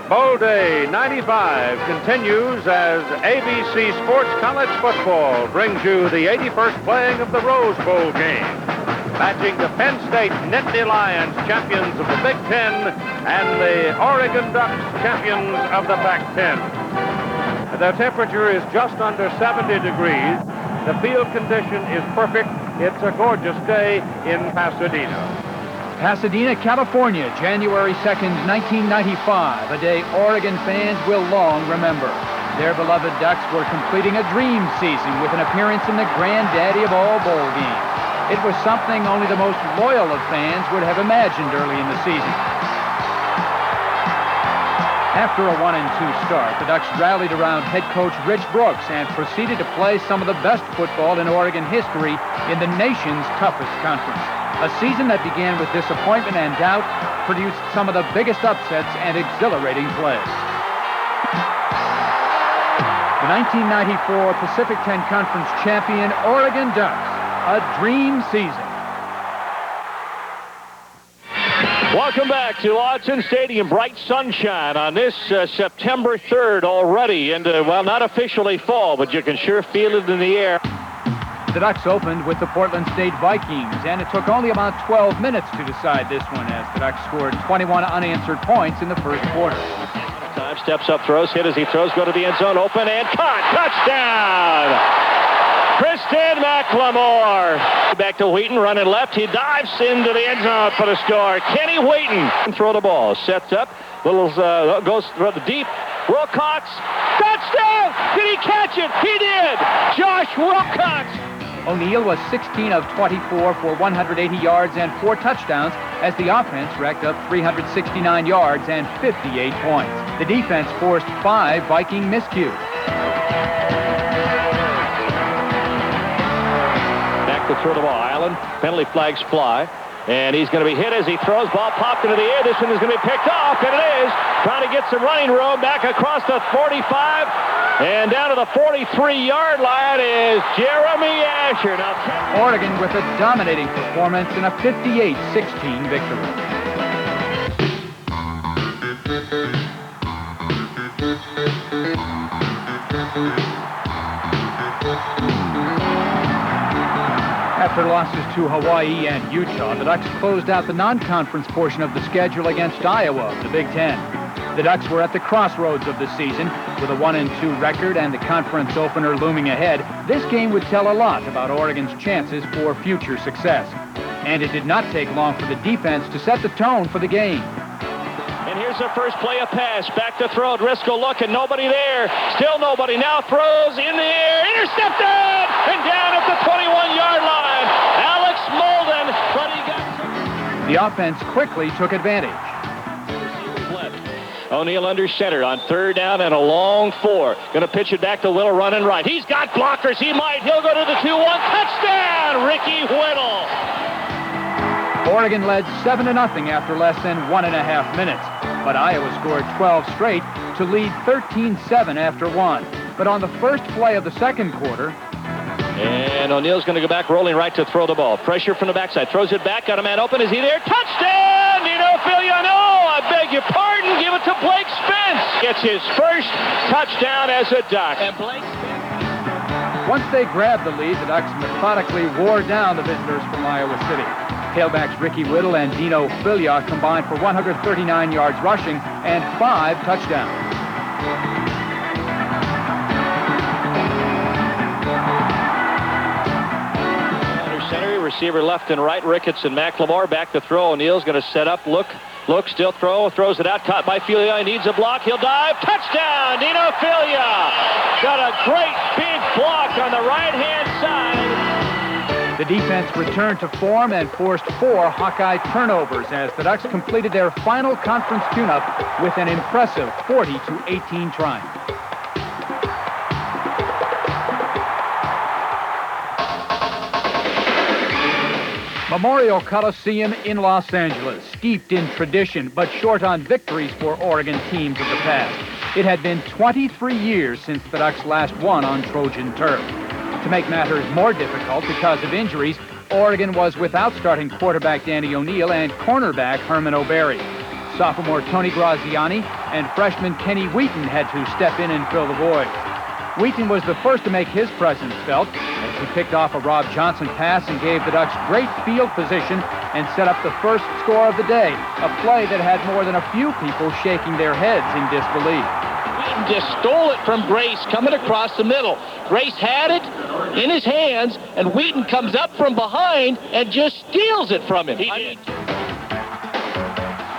Bowl Day 95 continues as ABC Sports College Football brings you the 81st playing of the Rose Bowl game, matching the Penn State Nittany Lions, champions of the Big Ten, and the Oregon Ducks, champions of the Pac-10. The temperature is just under 70 degrees. The field condition is perfect. It's a gorgeous day in Pasadena. Pasadena, California, January 2nd, 1995, a day Oregon fans will long remember. Their beloved Ducks were completing a dream season with an appearance in the granddaddy of all bowl games. It was something only the most loyal of fans would have imagined early in the season. After a 1-2 start, the Ducks rallied around head coach Rich Brooks and proceeded to play some of the best football in Oregon history in the nation's toughest conference. A season that began with disappointment and doubt produced some of the biggest upsets and exhilarating plays. The 1994 Pacific 10 Conference champion Oregon Ducks, a dream season. Welcome back to Autzen Stadium. Bright sunshine on this September 3rd already into, well, not officially fall, but you can sure feel it in the air. The Ducks opened with the Portland State Vikings, and it took only about 12 minutes to decide this one as the Ducks scored 21 unanswered points in the first quarter. Time steps up, throws, hit as he throws, go to the end zone, open and caught. Touchdown! Kristen McLemore. Back to Wheaton, running left. He dives into the end zone for the score. Kenny Wheaton. Throw the ball. Sets up. Goes through the deep. Wilcox. Touchdown! Did he catch it? He did! Josh Wilcox. O'Neill was 16 of 24 for 180 yards and 4 touchdowns as the offense racked up 369 yards and 58 points. The defense forced 5 Viking miscues. Back to throw the ball. Allen, penalty flags fly. And he's going to be hit as he throws. Ball popped into the air. This one is going to be picked off, and it is. Trying to get some running room back across the 45. And down to the 43-yard line is Jeremy Asher. Now, Oregon with a dominating performance in a 58-16 victory. After losses to Hawaii and Utah, the Ducks closed out the non-conference portion of the schedule against Iowa, the Big Ten. The Ducks were at the crossroads of the season with a 1-2 record and the conference opener looming ahead. This game would tell a lot about Oregon's chances for future success. And it did not take long for the defense to set the tone for the game. And here's the first play, a pass. Back to throw. Driscoll looking. Nobody there. Still nobody. Now throws in the air. Intercepted! And down at the 21-yard line. Alex Molden. But he got... The offense quickly took advantage. O'Neill under center on 3rd down and a long 4. Going to pitch it back to Whittle running right. He's got blockers. He might. He'll go to the 2-1. Touchdown! Ricky Whittle. Oregon led 7-0 after less than 1.5 minutes. But Iowa scored 12 straight to lead 13-7 after 1. But on the first play of the second quarter... And O'Neill's going to go back rolling right to throw the ball. Pressure from the backside. Throws it back. Got a man open. Is he there? Touchdown! Nino Filiano! I beg your pardon. Give it to Blake Spence. Gets his first touchdown as a Duck. And Blake Spence. Once they grabbed the lead, the Ducks methodically wore down the visitors from Iowa City. Tailbacks Ricky Whittle and Dino Filia combined for 139 yards rushing and 5 touchdowns. Under center, receiver left and right, Ricketts and McLemore. Back to throw. O'Neill's going to set up, look, still throws it out. Caught by Filia. He needs a block. He'll dive. Touchdown, Dino Filia. Got a great big block on the right-hand side. The defense returned to form and forced 4 Hawkeye turnovers as the Ducks completed their final conference tune-up with an impressive 40-18 triumph. Memorial Coliseum in Los Angeles, steeped in tradition but short on victories for Oregon teams of the past. It had been 23 years since the Ducks last won on Trojan turf. To make matters more difficult because of injuries, Oregon was without starting quarterback Danny O'Neill and cornerback Herman O'Berry. Sophomore Tony Graziani and freshman Kenny Wheaton had to step in and fill the void. Wheaton was the first to make his presence felt as he picked off a Rob Johnson pass and gave the Ducks great field position and set up the first score of the day, a play that had more than a few people shaking their heads in disbelief. Wheaton just stole it from Grace coming across the middle. Grace had it in his hands, and Wheaton comes up from behind and just steals it from him.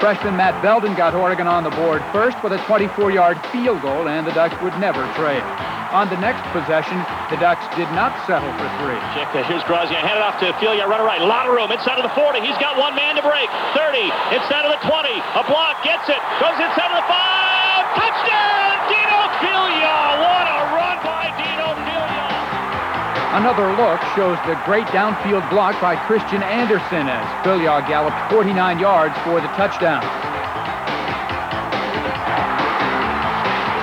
Freshman Matt Belden got Oregon on the board first with a 24-yard field goal, and the Ducks would never trail. On the next possession, the Ducks did not settle for three. Check that. Here's Graziani. Hand it off to Filia. Runner right. A lot of room. Inside of the 40. He's got one man to break. 30. Inside of the 20. A block. Gets it. Goes inside of the 5. Touchdown! Dino Filia. What a run by Dino Filia. Another look shows the great downfield block by Christian Anderson as Filia galloped 49 yards for the touchdown.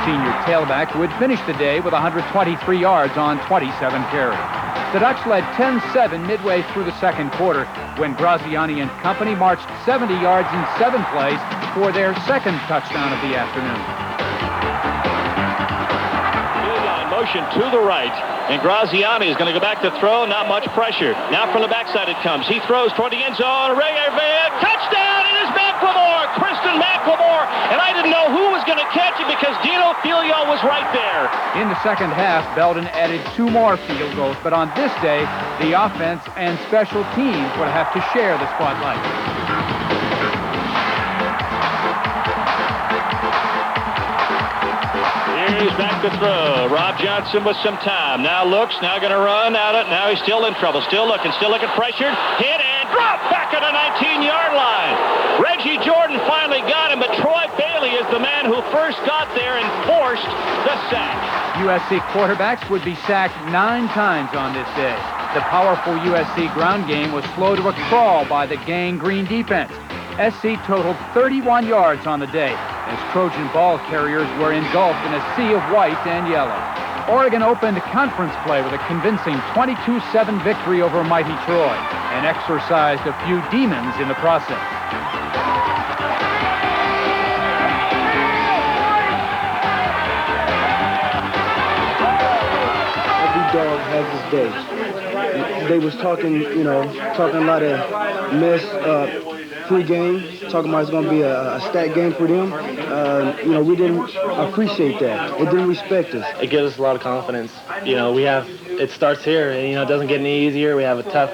Senior tailback who had finished the day with 123 yards on 27 carries. The Ducks led 10-7 midway through the second quarter when Graziani and company marched 70 yards in 7 plays for their second touchdown of the afternoon. In motion to the right, and Graziani is going to go back to throw. Not much pressure. Now from the backside it comes. He throws toward the end zone. Touchdown! It is McLemore! Kristen McLemore! And I didn't know who was going to catch it because Dino Filia was right there. In the second half, Belden added 2 more field goals, but on this day, the offense and special teams would have to share the spotlight. Here's back to throw. Rob Johnson with some time. Now looks, now going to run out it. Now he's still in trouble. Still looking, pressured. Hit and drop back at the 19-yard line. Reggie Jordan finally got him, but Troy Bailey is the man who first got there and forced the sack. USC quarterbacks would be sacked 9 times on this day. The powerful USC ground game was slow to a crawl by the gang green defense. SC totaled 31 yards on the day as Trojan ball carriers were engulfed in a sea of white and yellow. Oregon opened conference play with a convincing 22-7 victory over mighty Troy and exorcised a few demons in the process. Every dog has his day. They was talking a lot of mess pre-game, talking about it's going to be a stat game for them. We didn't appreciate that. It didn't respect us. It gives us a lot of confidence. It starts here. And, it doesn't get any easier. We have a tough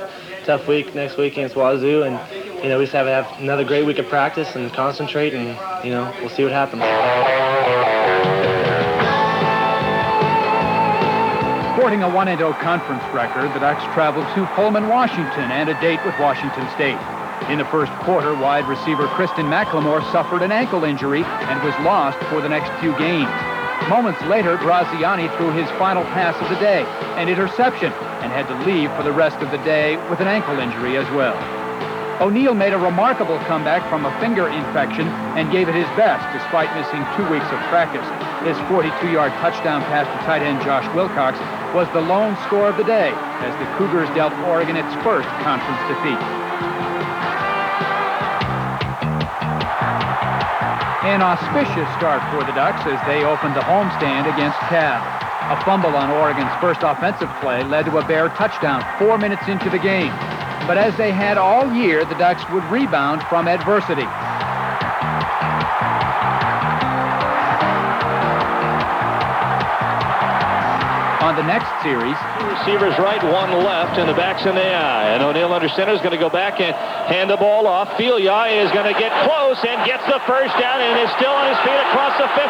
week next week against Wazoo, and we just have to have another great week of practice and concentrate, and we'll see what happens. Sporting a 1-0 conference record, the Ducks traveled to Pullman, Washington, and a date with Washington State. In the first quarter, wide receiver Kristen McLemore suffered an ankle injury and was lost for the next few games. Moments later, Graziani threw his final pass of the day, an interception, and had to leave for the rest of the day with an ankle injury as well. O'Neal made a remarkable comeback from a finger infection and gave it his best despite missing 2 weeks of practice. His 42-yard touchdown pass to tight end Josh Wilcox was the lone score of the day as the Cougars dealt Oregon its first conference defeat. An auspicious start for the Ducks as they opened the homestand against Cal. A fumble on Oregon's first offensive play led to a Bear touchdown 4 minutes into the game. But as they had all year, the Ducks would rebound from adversity. On the next series, receivers right, one left, and the back's in the eye. And O'Neal under center is going to go back and hand the ball off. Filia is going to get close and gets the first down and is still on his feet across the 50.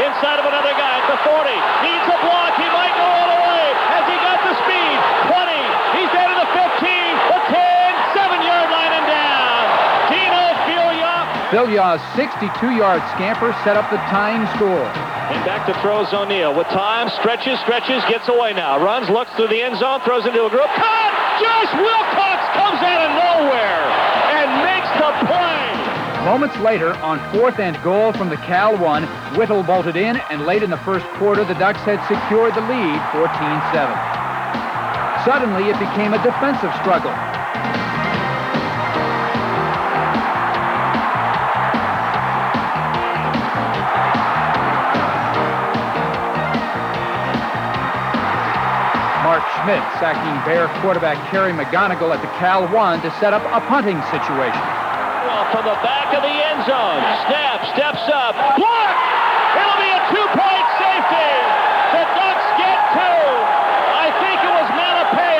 Inside of another guy at the 40. Needs a block. He might go all the way. Has he got the speed? 20. He's down to the 15. The 10. 7-yard line and down. Dino Filia. Filia's 62-yard scamper set up the tying score. And back to throws O'Neal with time, stretches, gets away now. Runs, looks through the end zone, throws into a group. Caught! Josh Wilcox comes out of nowhere and makes the play. Moments later, on 4th and goal from the Cal 1, Whittle bolted in, and late in the first quarter, the Ducks had secured the lead 14-7. Suddenly, it became a defensive struggle. Smith sacking Bear quarterback Kerry McGonigal at the Cal 1 to set up a punting situation. Well, from the back of the end zone. Snap, steps up. Block! It'll be a 2-point safety. The Ducks get 2. I think it was Malapei.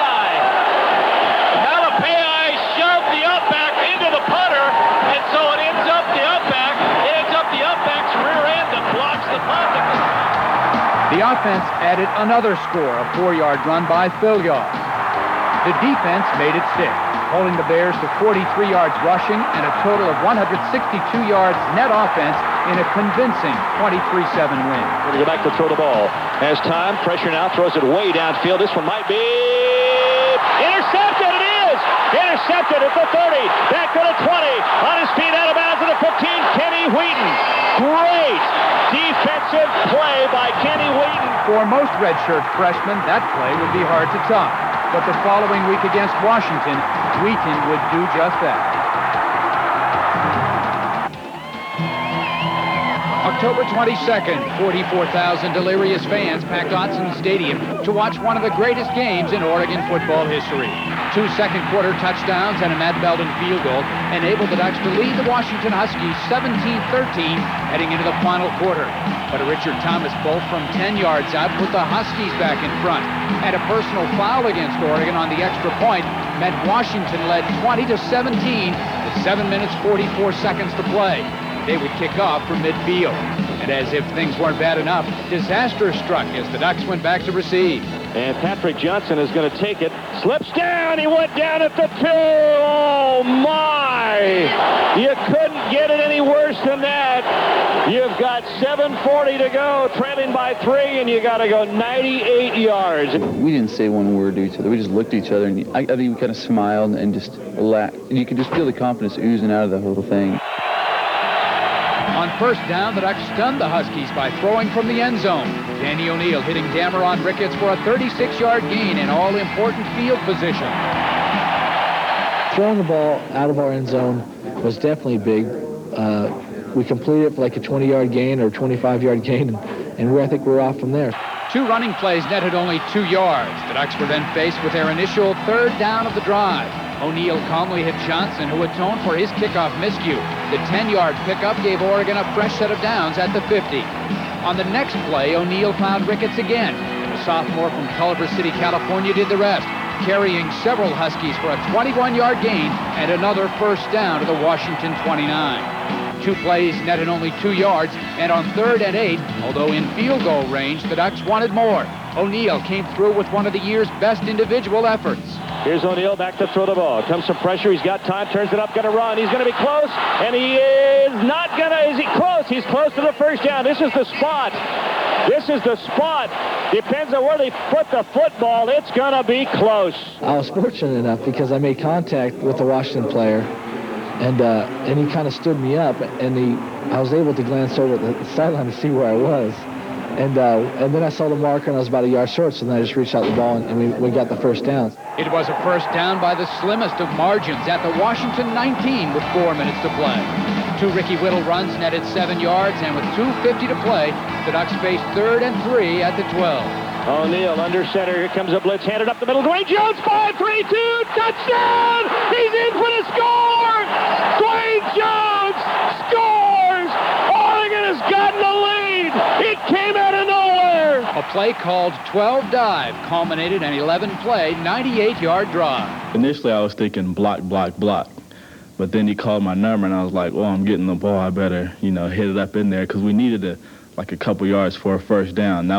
Malapei shoved the upback into the punter, and so it ends up the upback's rear end that blocks the punt. The offense added another score, a 4-yard run by Phil Yaw. The defense made it stick, holding the Bears to 43 yards rushing and a total of 162 yards net offense in a convincing 23-7 win. Going to go back to throw the ball. Has time, pressure now, throws it way downfield. This one might be intercepted. It is intercepted at the 30, back to the 20, on his feet out of bounds at the 15. Kenny Wheaton. Great defensive play by Kenny Wheaton. For most redshirt freshmen, that play would be hard to top. But the following week against Washington, Wheaton would do just that. October 22nd, 44,000 delirious fans packed Autzen Stadium to watch one of the greatest games in Oregon football history. 2 second-quarter touchdowns and a Matt Belden field goal enabled the Ducks to lead the Washington Huskies 17-13 heading into the final quarter. But a Richard Thomas bolt from 10 yards out put the Huskies back in front. And a personal foul against Oregon on the extra point meant Washington led 20-17 with 7 minutes 44 seconds to play. They would kick off from midfield. And as if things weren't bad enough, disaster struck as the Ducks went back to receive. And Patrick Johnson is going to take it. Slips down. He went down at the 2. Oh, my. You couldn't get it any worse than that. You've got 7:40 to go, trailing by 3, and you got to go 98 yards. We didn't say one word to each other. We just looked at each other, and I think we kind of smiled and just laughed. You could just feel the confidence oozing out of the whole thing. On first down, the Ducks stunned the Huskies by throwing from the end zone. Danny O'Neill hitting Dameron Ricketts for a 36-yard gain in all-important field position. Throwing the ball out of our end zone was definitely big. We completed it for like a 20-yard gain or 25-yard gain, and I think we're off from there. 2 running plays netted only 2 yards. The Ducks were then faced with their initial third down of the drive. O'Neill calmly hit Johnson, who atoned for his kickoff miscue. The 10-yard pickup gave Oregon a fresh set of downs at the 50. On the next play, O'Neill found Ricketts again. The sophomore from Culver City, California did the rest, carrying several Huskies for a 21-yard gain and another first down to the Washington 29. 2 plays netted only 2 yards, and on 3rd and 8, although in field goal range, the Ducks wanted more. O'Neill came through with one of the year's best individual efforts. Here's O'Neill back to throw the ball. Comes some pressure. He's got time. Turns it up. Going to run. He's going to be close. And he is not going to. Is he close? He's close to the first down. This is the spot. This is the spot. Depends on where they put the football. It's going to be close. I was fortunate enough because I made contact with the Washington player, and he kind of stood me up, and I was able to glance over the sideline to see where I was. And then I saw the marker, and I was about a yard short, so then I just reached out the ball, and we got the first down. It was a first down by the slimmest of margins at the Washington 19 with 4 minutes to play. 2 Ricky Whittle runs netted 7 yards, and with 2:50 to play, the Ducks faced 3rd and 3 at the 12. O'Neill under center. Here comes a blitz, handed up the middle. Dwayne Jones, 5-3-2, touchdown! He's in for the score! Dwayne Jones scores! Oregon has gotten the lead! It came out of nowhere! A play called 12 Dive culminated an 11-play, 98-yard drive. Initially, I was thinking block, block, block. But then he called my number, and I was like, oh, I'm getting the ball. I better, hit it up in there, because we needed a couple yards for a first down.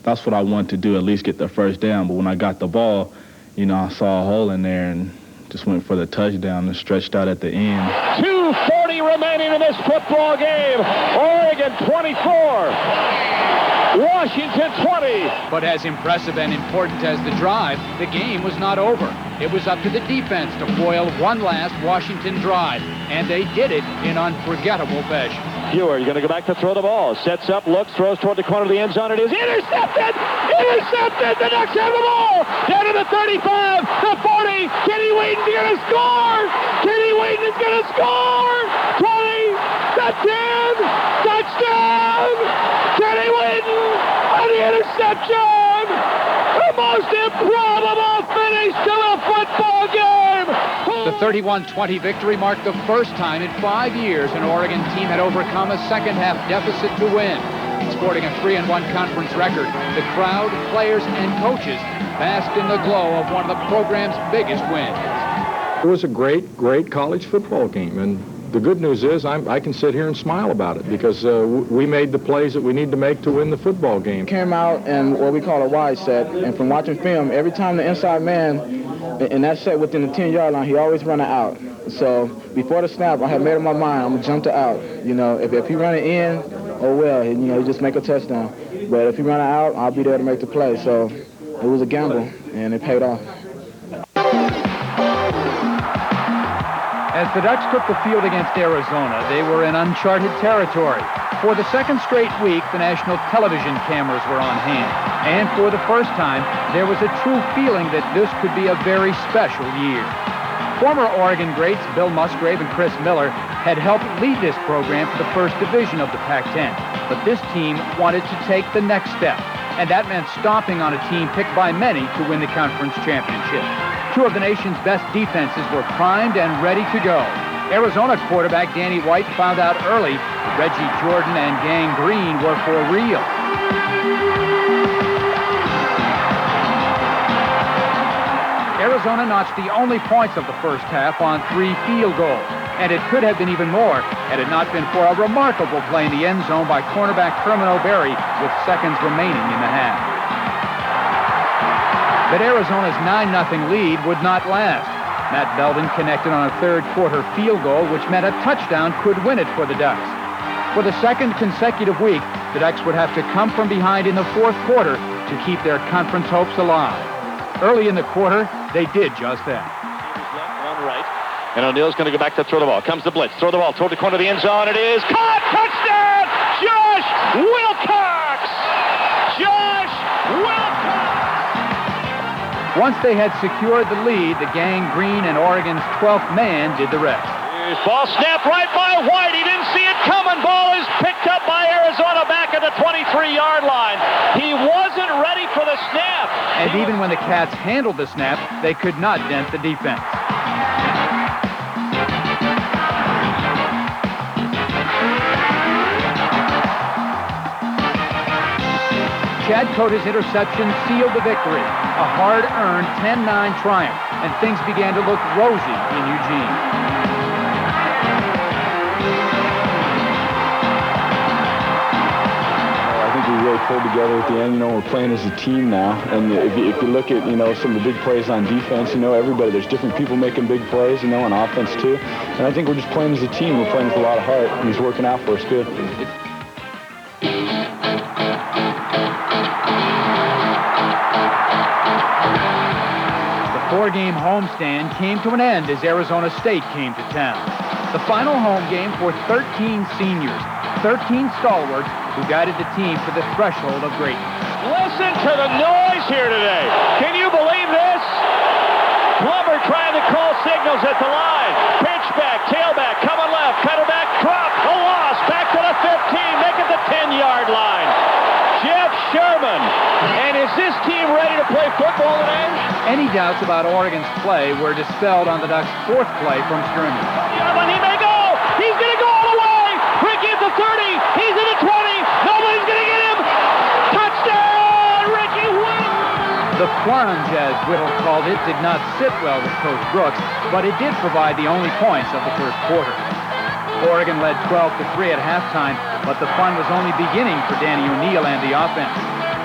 That's what I wanted to do, at least get the first down. But when I got the ball, I saw a hole in there and just went for the touchdown and stretched out at the end. 2:40 remaining in this football game. Oregon 24. Washington 20. But as impressive and important as the drive, the game was not over. It was up to the defense to foil one last Washington drive, and they did it in unforgettable fashion. Hewer, you're going to go back to throw the ball. Sets up, looks, throws toward the corner of the end zone. It is intercepted! Intercepted! The Ducks have the ball! Down to the 35, the 40. Kenny Wheaton's going to score! Kenny Wheaton is going to score! 20, the 10, touchdown! Kenny Wheaton on the interception! The most impressive 31-20 victory marked the first time in 5 years an Oregon team had overcome a second-half deficit to win. Sporting a 3-1 conference record, the crowd, players, and coaches basked in the glow of one of the program's biggest wins. It was a great, great college football game, and the good news is I can sit here and smile about it because we made the plays that we need to make to win the football game. Came out and what we call a wide set, and from watching film, every time the inside man in that set within the 10-yard line, he always run it out. So before the snap, I had made up my mind, I'm going to jump it out. You know, if he run it in, oh well, you know, he just make a touchdown. But if he run it out, I'll be there to make the play. So it was a gamble, and it paid off. As the Ducks took the field against Arizona, they were in uncharted territory. For the second straight week, the national television cameras were on hand. And for the first time, there was a true feeling that this could be a very special year. Former Oregon greats Bill Musgrave and Chris Miller had helped lead this program for the first division of the Pac-10. But this team wanted to take the next step. And that meant stomping on a team picked by many to win the conference championship. Two of the nation's best defenses were primed and ready to go. Arizona quarterback Danny White found out early Reggie Jordan and Gang Green were for real. Arizona notched the only points of the first half on 3 field goals. And it could have been even more had it not been for a remarkable play in the end zone by cornerback Herman O'Berry with seconds remaining in the half. But Arizona's 9-0 lead would not last. Matt Belden connected on a third-quarter field goal, which meant a touchdown could win it for the Ducks. For the second consecutive week, the Ducks would have to come from behind in the fourth quarter to keep their conference hopes alive. Early in the quarter, they did just that. One right, and O'Neill's going to go back to throw the ball. Comes the blitz. Throw the ball toward the corner of the end zone. It is caught. Touchdown! Josh Wilcox! Josh Wilcox! Once they had secured the lead, the Gang Green and Oregon's 12th man did the rest. Ball snapped right by White. He didn't see it coming. Ball is picked up by Arizona back at the 23-yard line. He wasn't ready for the snap. And even when the Cats handled the snap, they could not dent the defense. Chad Cota's interception sealed the victory, a hard-earned 10-9 triumph, and things began to look rosy in Eugene. I think we really pulled together at the end. You know, we're playing as a team now, and if you look at, you know, some of the big plays on defense, you know, everybody, there's different people making big plays, you know, on offense too. And I think we're just playing as a team. We're playing with a lot of heart, and it's working out for us good. The 4-game homestand came to an end as Arizona State came to town. The final home game for 13 seniors, 13 stalwarts who guided the team to the threshold of greatness. Listen to the noise here today. Can you believe this? Plummer trying to call signals at the line. Pitch back, tailback, coming left, cutter back, drop, a loss, back to the 15, make it the 10-yard line. Jeff Sherman. And is this team ready to play football today? Any doubts about Oregon's play were dispelled on the Ducks' fourth play from scrimmage. He may go. He's going to go all the way. Ricky at the 30. He's at the 20. Nobody's going to get him. Touchdown, Ricky Whittle. The plunge, as Whittle called it, did not sit well with Coach Brooks, but it did provide the only points of the first quarter. Oregon led 12-3 at halftime, but the fun was only beginning for Danny O'Neill and the offense.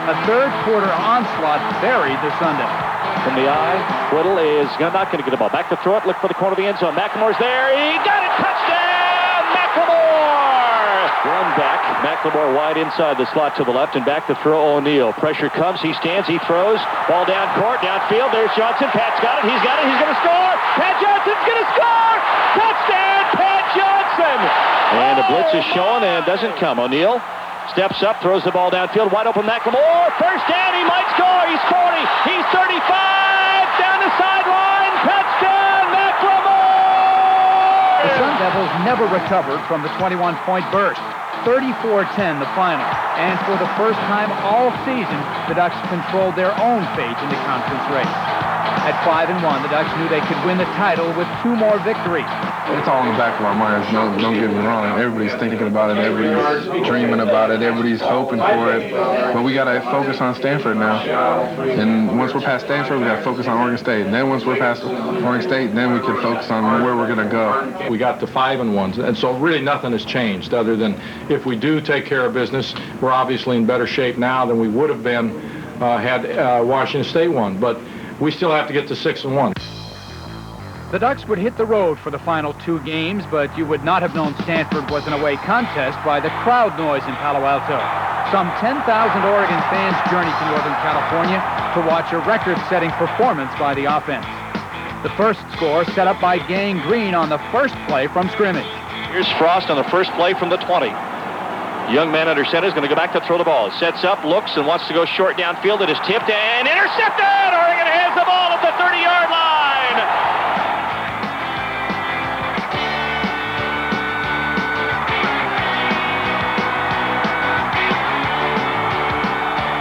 A third-quarter onslaught buried the Sun Devils. From the eye, Whittle is not going to get the ball. Back to throw it. Look for the corner of the end zone. McLemore's there. He got it. Touchdown, McLemore! Run back. McLemore wide inside the slot to the left and back to throw O'Neill. Pressure comes. He stands. He throws. Ball down court. Downfield. There's Johnson. Pat's got it. He's got it. He's going to score. Pat Johnson's going to score. Touchdown, Pat Johnson. And the blitz is showing and doesn't come. O'Neill steps up, throws the ball downfield, wide open McLemore, first down, he might score, he's 40, he's 35, down the sideline, touchdown, McLemore! The Sun Devils never recovered from the 21-point burst. 34-10 the final, and for the first time all season, the Ducks controlled their own fate in the conference race. At 5-1, the Ducks knew they could win the title with 2 more victories. It's all in the back of our minds. Don't get me wrong. Everybody's thinking about it. Everybody's dreaming about it. Everybody's hoping for it. But we got to focus on Stanford now. And once we're past Stanford, we got to focus on Oregon State. And then once we're past Oregon State, then we can focus on where we're going to go. We got to 5-1, and so really nothing has changed other than if we do take care of business, we're obviously in better shape now than we would have been had Washington State won. But we still have to get to 6-1. The Ducks would hit the road for the final 2 games, but you would not have known Stanford was an away contest by the crowd noise in Palo Alto. Some 10,000 Oregon fans journeyed to Northern California to watch a record-setting performance by the offense. The first score set up by Gang Green on the first play from scrimmage. Here's Frost on the first play from the 20. Young man under center is going to go back to throw the ball. Sets up, looks, and wants to go short downfield. It is tipped and intercepted! Oregon has the ball at the 30-yard line!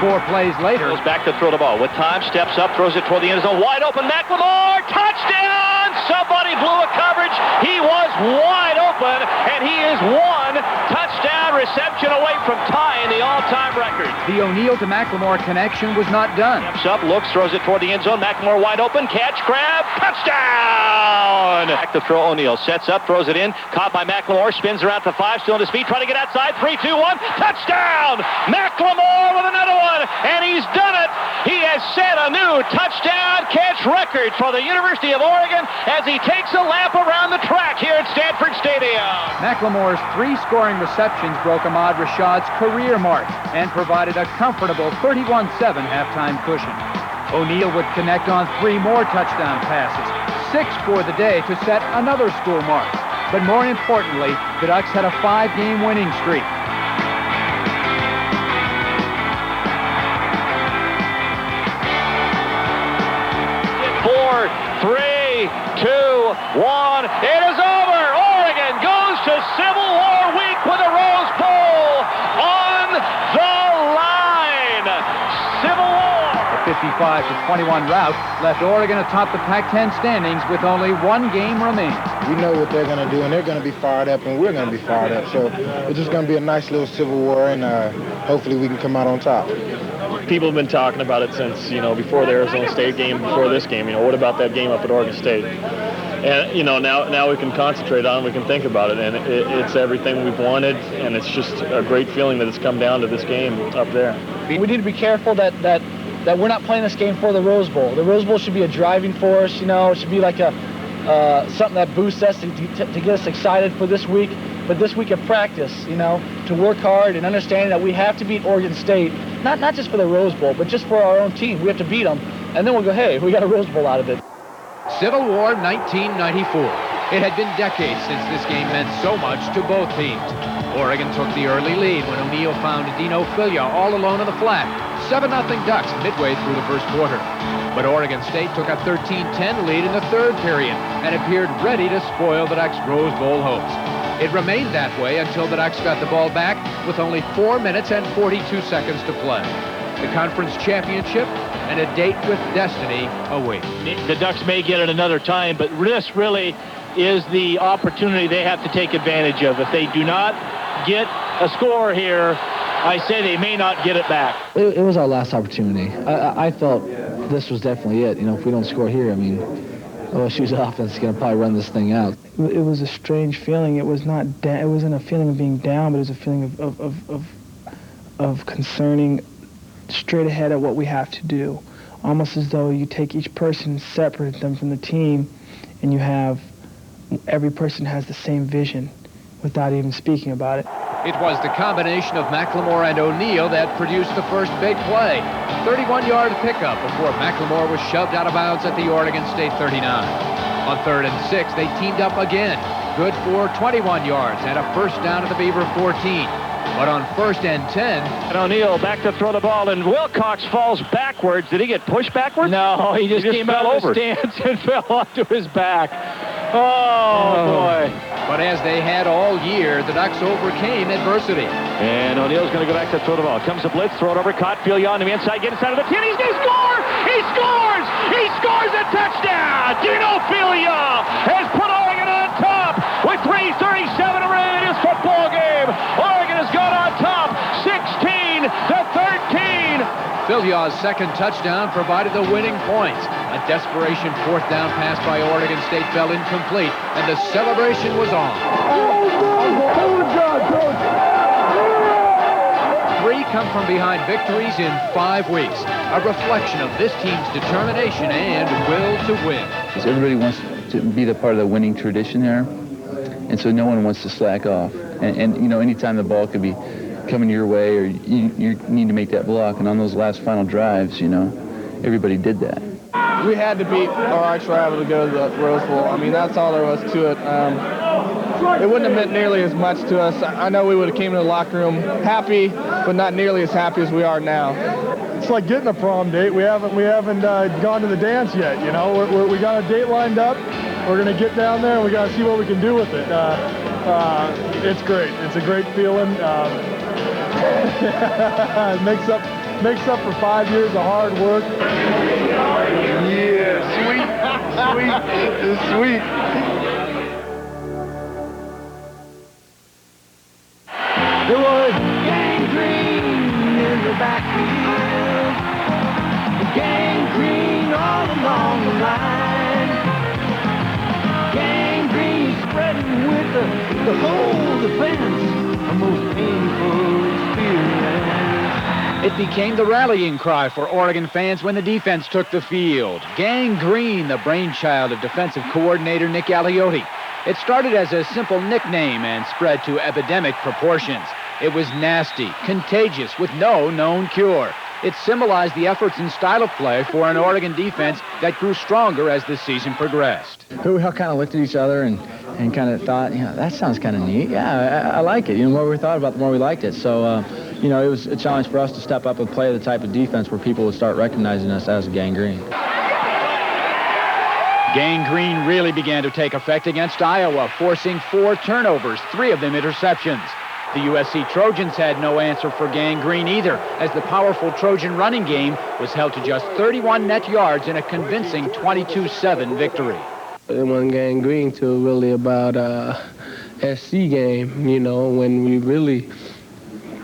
4 plays later. Goes back to throw the ball. With time, steps up, throws it toward the end zone. Wide open, McLemore! Touchdown! Somebody blew a coverage. He was wide open, and he is 1 touchdown reception away from tying the all-time record. The O'Neal to McLemore connection was not done. Steps up, looks, throws it toward the end zone. McLemore wide open, catch, grab, touchdown! Back to throw O'Neal. Sets up, throws it in. Caught by McLemore, spins around to 5, still on his feet, trying to get outside. 3, 2, 1, touchdown! McLemore with another one. And he's done it. He has set a new touchdown catch record for the University of Oregon as he takes a lap around the track here at Stanford Stadium. McLemore's 3 scoring receptions broke Ahmad Rashad's career mark and provided a comfortable 31-7 halftime cushion. O'Neal would connect on 3 more touchdown passes, 6 for the day to set another school mark. But more importantly, the Ducks had a 5-game winning streak. 3, 2, 1. It is over. Oregon goes to Civil War week with a Rose Bowl on the line. Civil War. The 55-21 rout left Oregon atop the Pac-10 standings with only 1 game remaining. We know what they're going to do, and they're going to be fired up, and we're going to be fired up. So it's just going to be a nice little Civil War, and hopefully we can come out on top. People have been talking about it since, before the Arizona State game, before this game. What about that game up at Oregon State? And, now we can concentrate on it, we can think about it, and it's everything we've wanted, and it's just a great feeling that it's come down to this game up there. We need to be careful that we're not playing this game for the Rose Bowl. The Rose Bowl should be a driving force, it should be like something that boosts us to get us excited for this week. But this week of practice, to work hard and understanding that we have to beat Oregon State, not just for the Rose Bowl, but just for our own team. We have to beat them, and then we'll go, hey, we got a Rose Bowl out of it. Civil War 1994. It had been decades since this game meant so much to both teams. Oregon took the early lead when O'Neal found Dino Filia all alone on the flat. 7-0 Ducks midway through the first quarter. But Oregon State took a 13-10 lead in the third period and appeared ready to spoil the Ducks' Rose Bowl hopes. It remained that way until the Ducks got the ball back with only 4 minutes and 42 seconds to play. The conference championship and a date with destiny await. The Ducks may get it another time, but this really is the opportunity they have to take advantage of. If they do not get a score here, I say they may not get it back. It was our last opportunity. I felt this was definitely it. If we don't score here, OSU's offense is going to probably run this thing out. It was a strange feeling. It was not. It wasn't a feeling of being down, but it was a feeling of concerning straight ahead at what we have to do. Almost as though you take each person, separate them from the team, and you have every person has the same vision without even speaking about it. It was the combination of McLemore and O'Neal that produced the first big play. 31-yard pickup before McLemore was shoved out of bounds at the Oregon State 39. On 3rd and 6, they teamed up again. Good for 21 yards and a first down at the Beaver 14. But on 1st and 10... And O'Neal back to throw the ball, and Wilcox falls backwards. Did he get pushed backwards? No, he just came out of the stance and fell onto his back. Oh, boy. But as they had all year, the Ducks overcame adversity. And O'Neill's going to go back to throw the ball. Comes a blitz, throw it over, caught, Filion on the inside, get inside of the 10, he's going to score! He scores! He scores a touchdown! Dino Filion has put Oregon on top with 3:37 remaining in this football game. Oregon has gone on top, 16-13. Filion's second touchdown provided the winning points. A desperation fourth down pass by Oregon State fell incomplete, and the celebration was on. 3 come-from-behind victories in 5 weeks, a reflection of this team's determination and will to win. Everybody wants to be the part of the winning tradition there, and so no one wants to slack off. And you know, anytime the ball could be coming your way, or you need to make that block, and on those last final drives, you know, everybody did that. We had to beat our arch rival to go to the Rose Bowl. I mean, that's all there was to it. It wouldn't have meant nearly as much to us. I know we would have came to the locker room happy, but not nearly as happy as we are now. It's like getting a prom date. We haven't gone to the dance yet. You know, we got a date lined up. We're gonna get down there and we gotta see what we can do with it. It's great. It's a great feeling. It makes up for 5 years of hard work. Yeah, sweet. There was gangrene in the backfield, gangrene all along the line, gangrene spreading with the whole defense, a most painful experience. It became the rallying cry for Oregon fans when the defense took the field. Gangrene, the brainchild of defensive coordinator Nick Aliotti. It started as a simple nickname and spread to epidemic proportions. It was nasty, contagious, with no known cure. It symbolized the efforts and style of play for an Oregon defense that grew stronger as the season progressed. We all kind of looked at each other and kind of thought, you know, that sounds kind of neat. Yeah, I like it. You know, the more we thought about it, the more we liked it. So, you know, it was a challenge for us to step up and play the type of defense where people would start recognizing us as gangrene. Gangrene really began to take effect against Iowa, forcing 4 turnovers, 3 of them interceptions. The USC Trojans had no answer for gangrene either, as the powerful Trojan running game was held to just 31 net yards in a convincing 22-7 victory. It wasn't gangrene till really about SC game, you know, when we really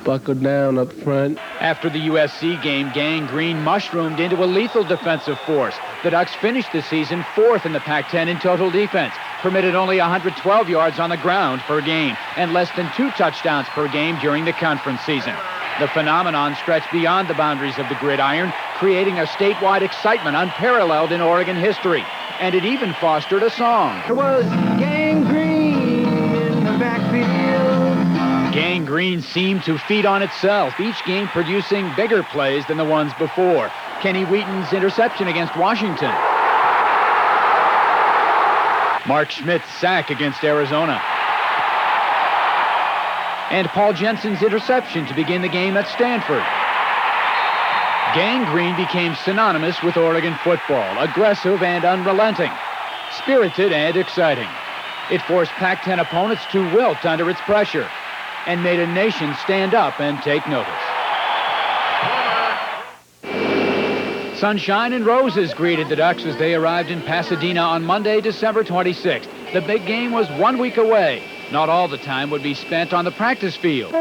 buckled down up front. After the USC game, gangrene mushroomed into a lethal defensive force. The Ducks finished the season 4th in the Pac-10 in total defense, permitted only 112 yards on the ground per game, and less than 2 touchdowns per game during the conference season. The phenomenon stretched beyond the boundaries of the gridiron, creating a statewide excitement unparalleled in Oregon history. And it even fostered a song. There was gangrene in the backfield. Gangrene seemed to feed on itself, each game producing bigger plays than the ones before. Kenny Wheaton's interception against Washington. Mark Schmidt's sack against Arizona. And Paul Jensen's interception to begin the game at Stanford. Gangrene became synonymous with Oregon football, aggressive and unrelenting, spirited and exciting. It forced Pac-10 opponents to wilt under its pressure and made a nation stand up and take notice. Sunshine and roses greeted the Ducks as they arrived in Pasadena on Monday, December 26th. The big game was 1 week away. Not all the time would be spent on the practice field.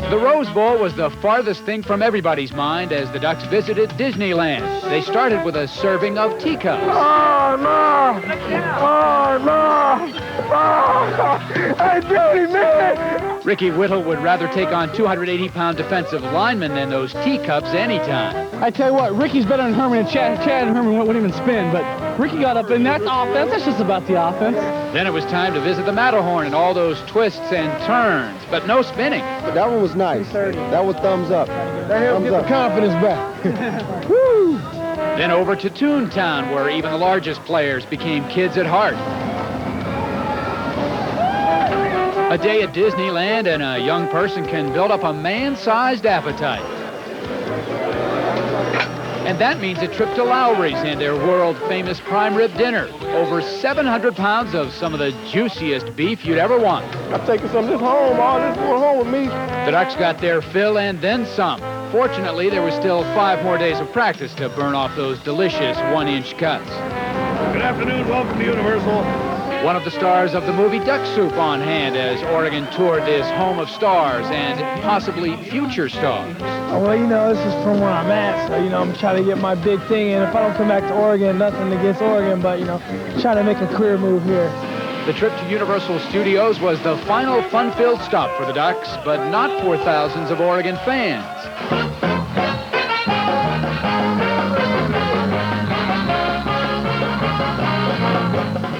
The Rose Bowl was the farthest thing from everybody's mind as the Ducks visited Disneyland. They started with a serving of teacups. Oh, no! Oh, no! Oh, I really meant it! Ricky Whittle would rather take on 280-pound defensive linemen than those teacups anytime. I tell you what, Ricky's better than Herman, and Chad and Herman wouldn't even spin, but Ricky got up, and that's offense. That's just about the offense. Then it was time to visit the Matterhorn and all those twists and turns, but no spinning. That one was nice. That was thumbs up. That helped get the confidence back. Woo! Then over to Toontown, where even the largest players became kids at heart. A day at Disneyland and a young person can build up a man-sized appetite. And that means a trip to Lowry's and their world-famous prime rib dinner. Over 700 pounds of some of the juiciest beef you'd ever want. I'm taking some of this home. All this going home with me. The Ducks got their fill and then some. Fortunately, there was still 5 more days of practice to burn off those delicious 1-inch cuts. Good afternoon. Welcome to Universal. One of the stars of the movie Duck Soup on hand as Oregon toured this home of stars and possibly future stars. Well, you know, this is from where I'm at, so, you know, I'm trying to get my big thing in. If I don't come back to Oregon, nothing against Oregon, but, you know, trying to make a career move here. The trip to Universal Studios was the final fun-filled stop for the Ducks, but not for thousands of Oregon fans.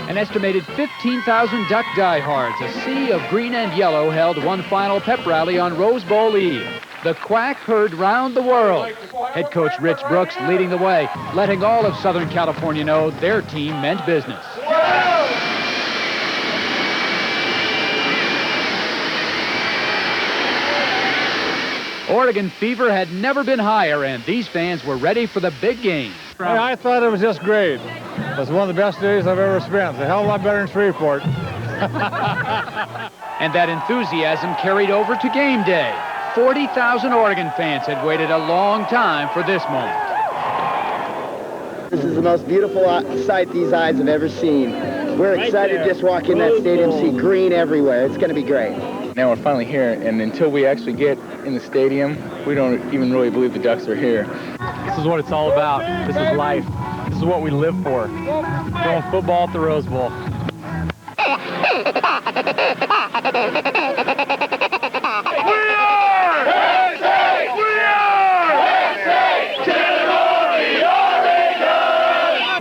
An estimated 15,000 Duck diehards, a sea of green and yellow, held one final pep rally on Rose Bowl Eve. The Quack heard round the world. Head coach Rich Brooks leading the way, letting all of Southern California know their team meant business. Oregon fever had never been higher, and these fans were ready for the big game. Hey, I thought it was just great. It was one of the best days I've ever spent. It's a hell of a lot better than Shreveport. And that enthusiasm carried over to game day. 40,000 Oregon fans had waited a long time for this moment. This is the most beautiful sight these eyes have ever seen. We're excited to just walk in that stadium, see green everywhere. It's going to be great. Now we're finally here, and until we actually get in the stadium, we don't even really believe the Ducks are here. This is what it's all about. This is life. This is what we live for. Throwing football at the Rose Bowl.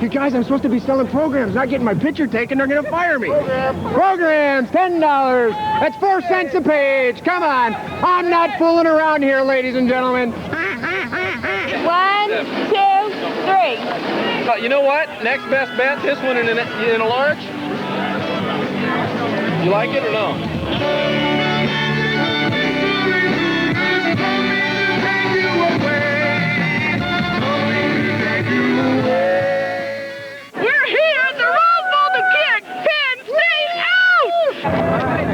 You guys, I'm supposed to be selling programs, not getting my picture taken. They're going to fire me. Programs, $10. That's 4 cents a page. Come on. I'm not fooling around here, ladies and gentlemen. 1, 2, 3. You know what? Next best bet, this one in a large. You like it or no?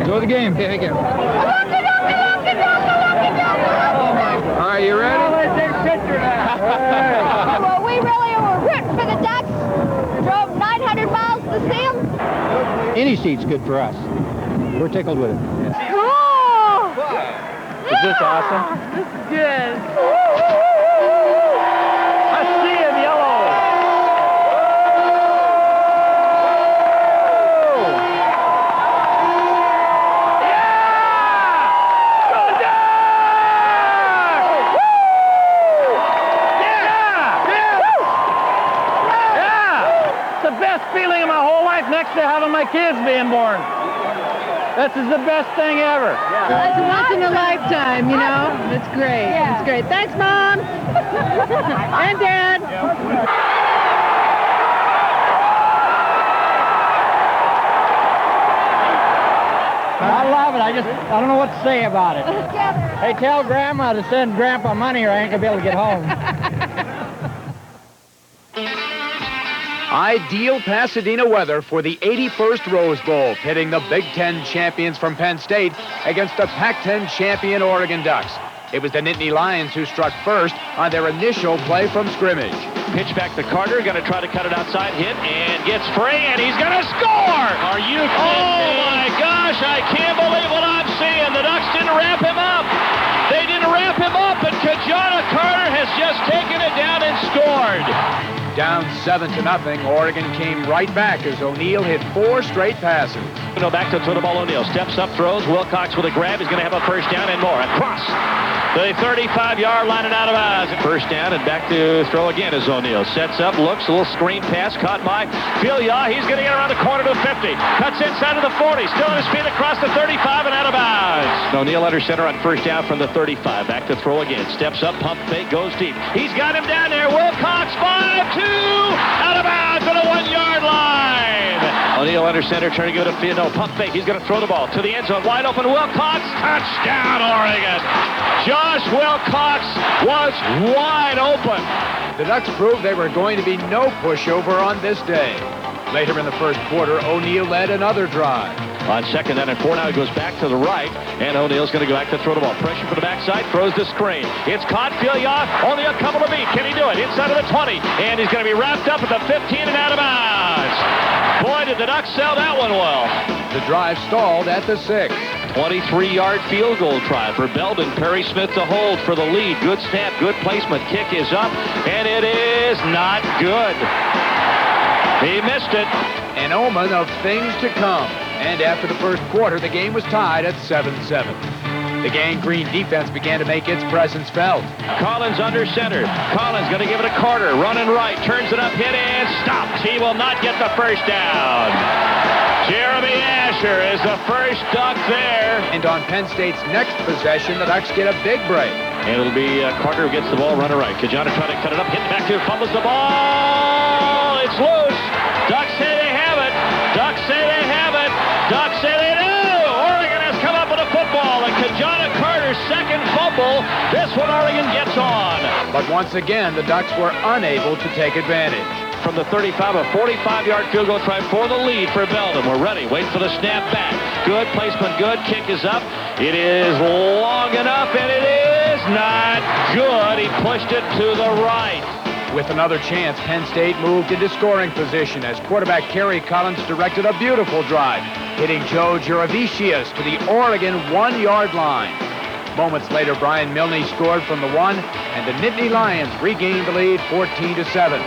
Go the game. Here we go. Are you ready? Well, we really were rooting for the Ducks. Drove 900 miles to see them. Any seat's good for us. We're tickled with it. Oh! Is this awesome? This is good. I see in yellow. Feeling of my whole life next to having my kids being born. This is the best thing ever. It's once in a lifetime, you know. It's great. It's great. Thanks, Mom. And Dad. I love it. I don't know what to say about it. Hey, tell Grandma to send Grandpa money or I ain't going to be able to get home. Ideal Pasadena weather for the 81st Rose Bowl, pitting the Big Ten champions from Penn State against the Pac-10 champion Oregon Ducks. It was the Nittany Lions who struck first on their initial play from scrimmage. Pitch back to Carter, going to try to cut it outside, hit, and gets free, and he's going to score! Are you kidding Oh, me? my gosh, I can't believe what I'm seeing. The Ducks didn't wrap him up. They didn't wrap him up, but Kajana Carter has just taken it down and scored. Down 7-0, Oregon came right back as O'Neal hit 4 straight passes. Go back to the ball. O'Neal steps up, throws. Wilcox with a grab. He's going to have a first down and more. Across the 35-yard line and out of bounds. First down and back to throw again as O'Neal sets up, looks, a little screen pass caught by Filia. He's going to get around the corner to the 50. Cuts inside of the 40. Still on his feet across the 35 and out of bounds. O'Neal under center on first down from the 35. Back to throw again. Steps up, pump fake, goes deep. He's got him down there. Wilcox 5-2 out of bounds on the 1-yard line. O'Neal under center, trying to give it a field. No, pump fake. He's going to throw the ball to the end zone. Wide open. Wilcox. Touchdown, Oregon. Josh Wilcox was wide open. the Ducks proved they were going to be no pushover on this day. Later in the first quarter, O'Neill led another drive. On second down and 4 now, he goes back to the right, and O'Neill's going to go back to throw the ball. Pressure for the backside, throws the screen. It's caught, Filia, only a couple of feet. Can he do it? Inside of the 20, and he's going to be wrapped up at the 15 and out of bounds. Boy, did the Ducks sell that one well. The drive stalled at the 6. 23-yard field goal try for Belden. Perry Smith to hold for the lead. Good snap, good placement. Kick is up, and it is not good. He missed it. An omen of things to come. And after the first quarter, the game was tied at 7-7. The Gang Green defense began to make its presence felt. Collins under center. Collins going to give it to Carter. Running right. Turns it up. Hit and stops. He will not get the first down. Jeremy Asher is the first Duck there. And on Penn State's next possession, the Ducks get a big break. And it'll be Carter who gets the ball running right. Kajana trying to cut it up. Hit back to fumbles the ball. It's loose. Ducks say they have it. Ducks say they have it. Ducks say they do. Oregon has come up with a football. And Kajana Carter's second fumble. This one Oregon gets on. But once again, the Ducks were unable to take advantage. From the 35, a 45-yard field goal try for the lead for Belden. We're ready. Wait for the snap back. Good placement. Good. Kick is up. It is long enough, and it is not good. He pushed it to the right. With another chance, Penn State moved into scoring position as quarterback Kerry Collins directed a beautiful drive, hitting Joe Juravicius to the Oregon 1-yard line. Moments later, Brian Milne scored from the 1, and the Nittany Lions regained the lead 14-7.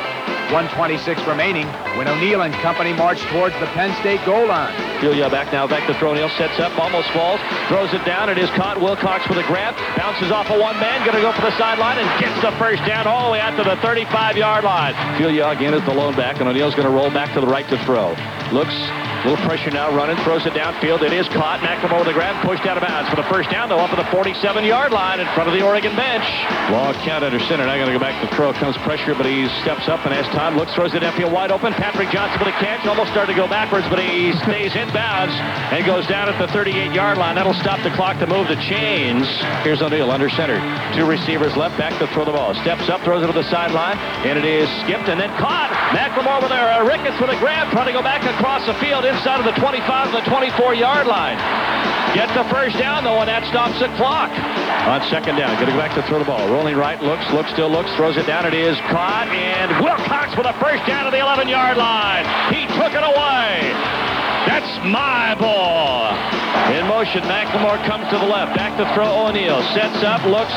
1:26 remaining when O'Neill and company marched towards the Penn State goal line. Filia back now, back to throw. O'Neill sets up, almost falls, throws it down. It is caught. Wilcox with a grab, bounces off of one man, going to go for the sideline and gets the first down all the way out to the 35-yard line. Filia again is the lone back, and O'Neill's going to roll back to the right to throw. Looks. A little pressure now running, throws it downfield. It is caught. McLemore with the grab, pushed out of bounds for the first down, though, up at the 47-yard line in front of the Oregon bench. Long count under center. Now going to go back to throw. Comes pressure, but he steps up and has time. Looks, throws it downfield wide open. Patrick Johnson with a catch. Almost started to go backwards, but he stays in bounds and goes down at the 38-yard line. That'll stop the clock to move the chains. Here's O'Neill under center. 2 receivers left, back to throw the ball. Steps up, throws it to the sideline, and it is skipped and then caught. McLemore with a Ricketts with a grab, trying to go back across the field inside of the 25 and the 24-yard line. Get the first down, though, and that stops the clock. On second down, going to go back to throw the ball. Rolling right, looks, still looks, throws it down. It is caught, and Wilcox with a first down to the 11-yard line. He took it away. That's my ball. In motion, McLemore comes to the left. Back to throw O'Neill. Sets up, looks,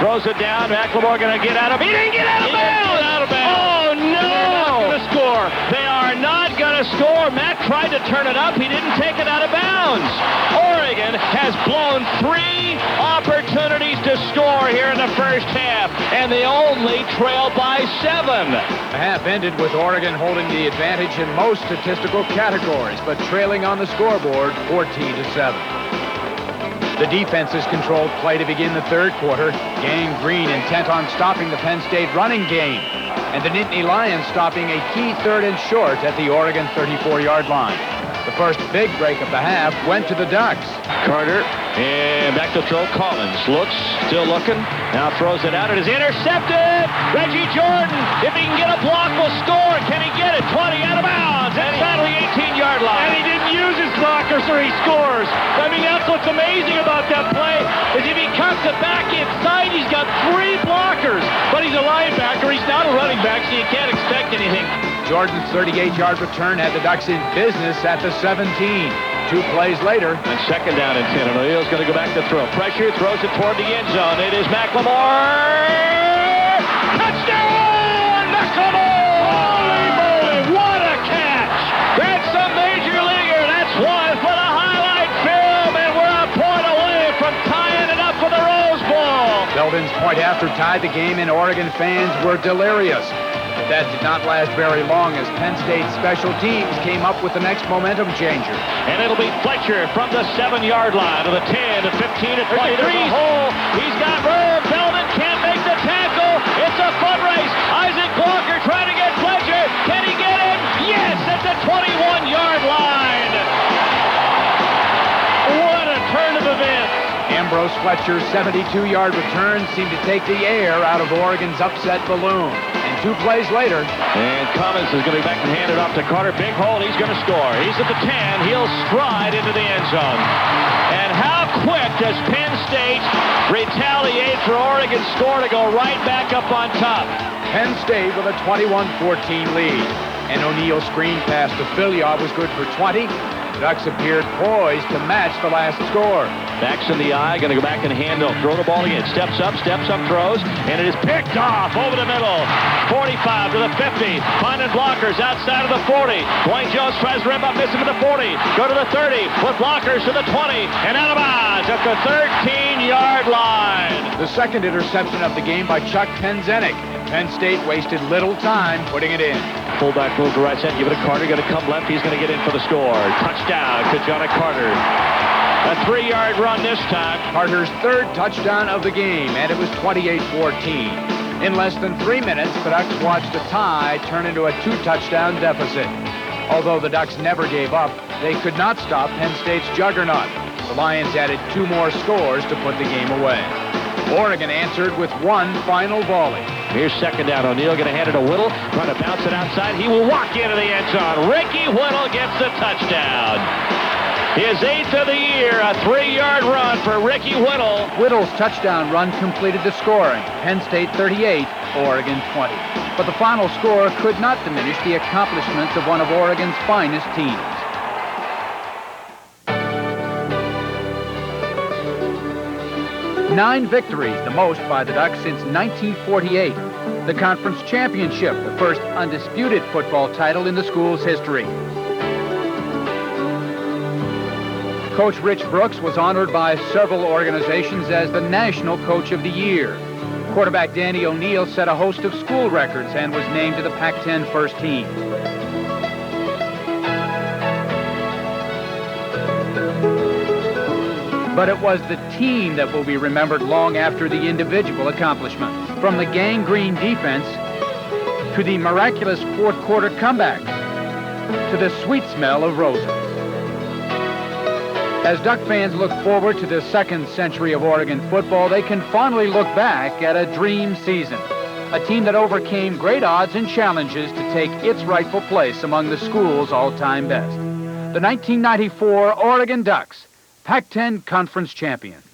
throws it down. McLemore going to get out of... He didn't get out of bounds! Oh, no! They're not going to score. They are not going to score. Matt tried to turn it up. He didn't take it out of bounds. Oregon has blown 3 opportunities to score here in the first half, and they only trail by 7. The half ended with Oregon holding the advantage in most statistical categories, but trailing on the scoreboard 14-7. The defenses controlled play to begin the third quarter. Gang Green intent on stopping the Penn State running game, and the Nittany Lions stopping a key third and short at the Oregon 34-yard line. The first big break of the half went to the Ducks. Carter, and back to throw. Collins looks, still looking, now throws it out. It is intercepted. Reggie Jordan, if he can get a block, will score. Can he get it? 20 out of bounds inside of the 18-yard line. And he didn't use his blocker, so he scores. I mean, that's what's amazing about that play, is if he cuts it back inside, he's got 3 blockers. But he's a linebacker. He's not a running back, so you can't expect anything. Jordan's 38-yard return had the Ducks in business at the 17. 2 plays later. And second down and 10. And O'Neill's going to go back to throw. Pressure, throws it toward the end zone. It is McLemore. Touchdown, McLemore! Holy moly, what a catch! That's a major leaguer. That's one for the highlight film. And we're a point away from tying it up for the Rose Bowl. Belden's point after tied the game, and Oregon fans were delirious. But that did not last very long as Penn State special teams came up with the next momentum changer. And it'll be Fletcher from the 7-yard line to the 10 to 15 to 20. There's a hole. He's got room. Belden can't make the tackle. It's a foot race. Isaac Walker trying to get Fletcher. Can he get him? Yes, at the 21-yard line. What a turn of events. Ambrose Fletcher's 72-yard return seemed to take the air out of Oregon's upset balloon. And 2 plays later. And Cummins is going to be back and hand it off to Carter. Big hole, he's going to score. He's at the 10. He'll stride into the end zone. And how quick does Penn State retaliate for Oregon's score to go right back up on top? Penn State with a 21-14 lead. And O'Neal's screen pass to Filliard was good for 20. The Ducks appeared poised to match the last score. Backs in the eye, going to go back and handle. Throw the ball again. Steps up, throws, and it is picked off over the middle. 45 to the 50. Finding blockers outside of the 40. Dwayne Jones tries to rim up, miss him to the 40. Go to the 30 with blockers to the 20. And out of bounds at the 13-yard line. The second interception of the game by Chuck Penzenik. Penn State wasted little time putting it in. Fullback move to right side. Give it to Carter. Going to come left. He's going to get in for the score. Touchdown to Johnny Carter. A 3-yard run this time. Carter's 3rd touchdown of the game, and it was 28-14. In less than 3 minutes, the Ducks watched a tie turn into a 2-touchdown deficit. Although the Ducks never gave up, they could not stop Penn State's juggernaut. The Lions added 2 more scores to put the game away. Oregon answered with 1 final volley. Here's second down. O'Neal going to hand it to Whittle. Trying to bounce it outside. He will walk into the end zone. Ricky Whittle gets the touchdown. His 8th of the year, a 3-yard run for Ricky Whittle. Whittle's touchdown run completed the scoring. Penn State 38, Oregon 20. But the final score could not diminish the accomplishments of one of Oregon's finest teams. Nine victories, the most by the Ducks since 1948. The conference championship, the first undisputed football title in the school's history. Coach Rich Brooks was honored by several organizations as the National Coach of the Year. Quarterback Danny O'Neal set a host of school records and was named to the Pac-10 first team. But it was the team that will be remembered long after the individual accomplishments. From the gangrene defense to the miraculous fourth-quarter comebacks to the sweet smell of roses. As Duck fans look forward to the 2nd century of Oregon football, they can fondly look back at a dream season. A team that overcame great odds and challenges to take its rightful place among the school's all-time best. The 1994 Oregon Ducks, Pac-10 Conference champions.